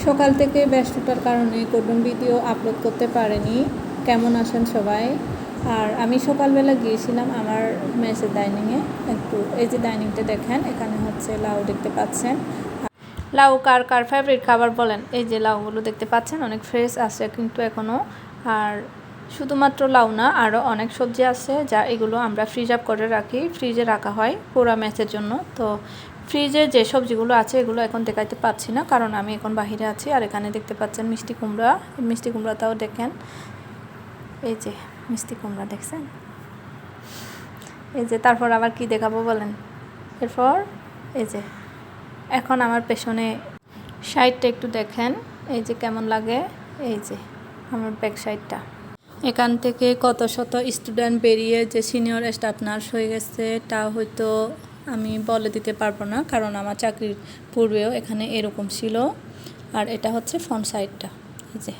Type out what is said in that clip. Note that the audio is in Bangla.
সকাল থেকে ব্যস্ততার কারণে কোনো ভিডিও আপলোড করতে পারিনি। কেমন আছেন সবাই? আর আমি সকালবেলা গিয়েছিলাম আমার মেসের ডাইনিংয়ে। একটু এই যে ডাইনিংটা দেখেন, এখানে হচ্ছে লাউ দেখতে পাচ্ছেন। লাউ কার কার ফেভারিট খাবার বলেন? এই যে লাউগুলো দেখতে পাচ্ছেন, অনেক ফ্রেশ আছে কিন্তু এখনও। আর শুধুমাত্র লাউ না, আরও অনেক সবজি আছে যা এগুলো আমরা ফ্রিজ আপ করে রাখি, ফ্রিজে রাখা হয় পুরা ম্যাচের জন্য। তো ফ্রিজে যে সবজিগুলো আছে এগুলো এখন দেখাইতে পাচ্ছি না, কারণ আমি এখন বাহিরে আছি। আর এখানে দেখতে পাচ্ছেন মিষ্টি কুমড়া, মিষ্টি কুমড়াটাও দেখেন, এই যে মিষ্টি কুমড়া দেখছেন। এই যে তারপর আবার কি দেখাবো বলেন? এরপর এই যে এখন আমার পেছনে সাইডটা একটু দেখেন, এই যে কেমন লাগে, এই যে আমার ব্যাক সাইডটা। এখান থেকে কত শত স্টুডেন্ট বেরিয়ে যে সিনিয়র স্টাফ নার্স হয়ে গেছে তা হয়তো আমি বলে দিতে পারবো না, কারণ আমার চাকরির পূর্বেও এখানে এরকম ছিল। আর এটা হচ্ছে ফ্রন্ট সাইডটা, এই যে